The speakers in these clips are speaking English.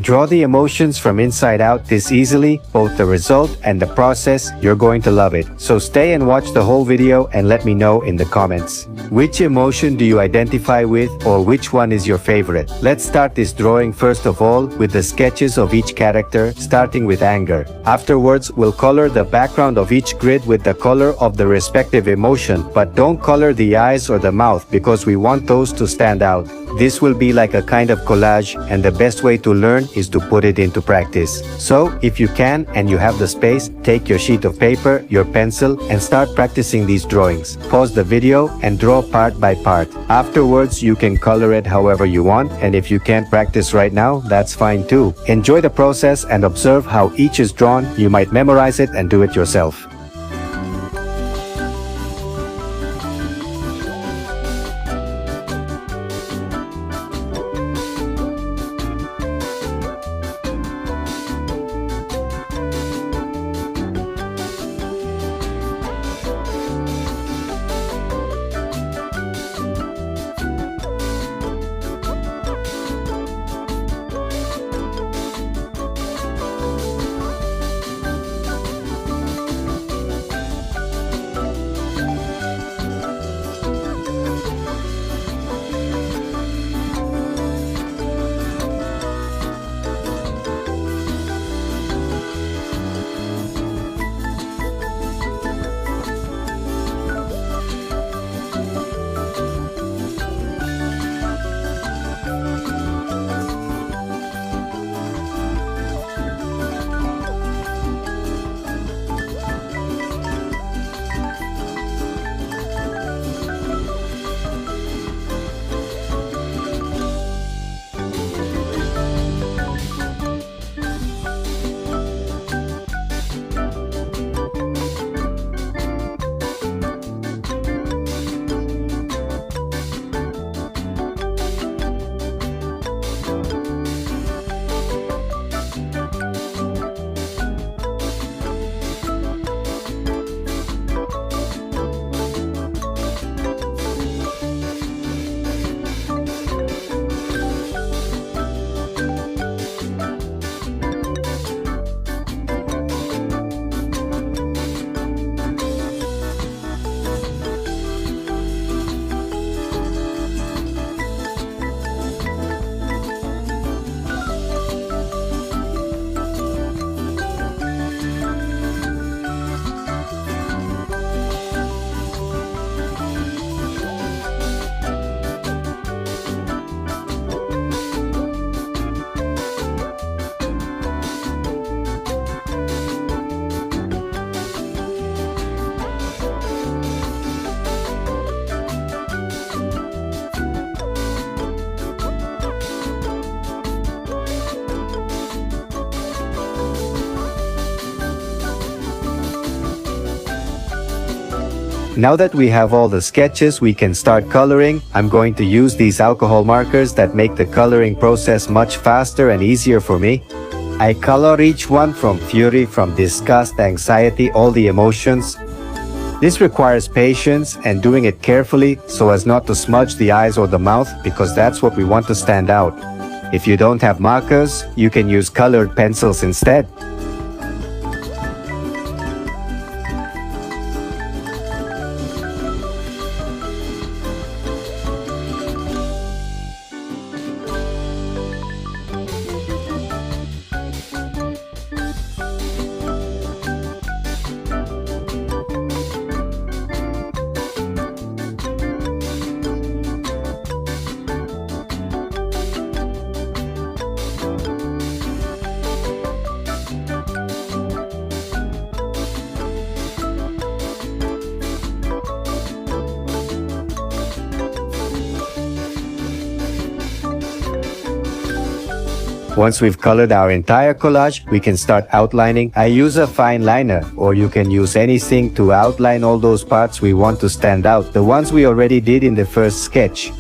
draw the emotions from inside out this easily, both the result and the process, you're going to love it. So stay and watch the whole video and let me know in the comments. Which emotion do you identify with, or which one is your favorite? Let's start this drawing first of all with the sketches of each character, starting with anger. Afterwards, we'll color the background of each grid with the color of the respective emotion, but don't color the eyes or the mouth because we want those to stand out. This will be like a kind of collage, and the best way to learn is to put it into practice. So, if you can and you have the space, take your sheet of paper, your pencil, and start practicing these drawings. Pause the video and draw part by part. Afterwards, you can color it however you want, and if you can't practice right now, that's fine too. Enjoy the process and observe how each is drawn. You might memorize it and do it yourself. Now that we have all the sketches, we can start coloring. I'm going to use these alcohol markers that make the coloring process much faster and easier for me. I color each one from fury, from disgust, anxiety, all the emotions. This requires patience and doing it carefully so as not to smudge the eyes or the mouth, because that's what we want to stand out. If you don't have markers, you can use colored pencils instead. Once we've colored our entire collage, we can start outlining. I use a fine liner, or you can use anything to outline all those parts we want to stand out, the ones we already did in the first sketch.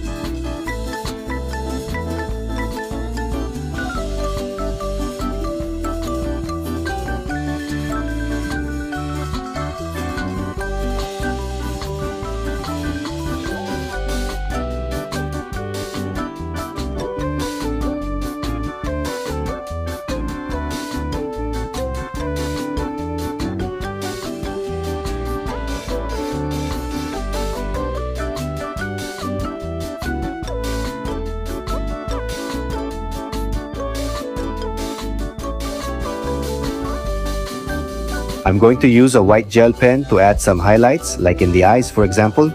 I'm going to use a white gel pen to add some highlights, like in the eyes for example.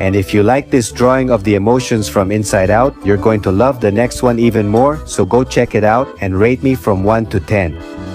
And if you like this drawing of the emotions from Inside Out, you're going to love the next one even more, so go check it out and rate me from 1 to 10.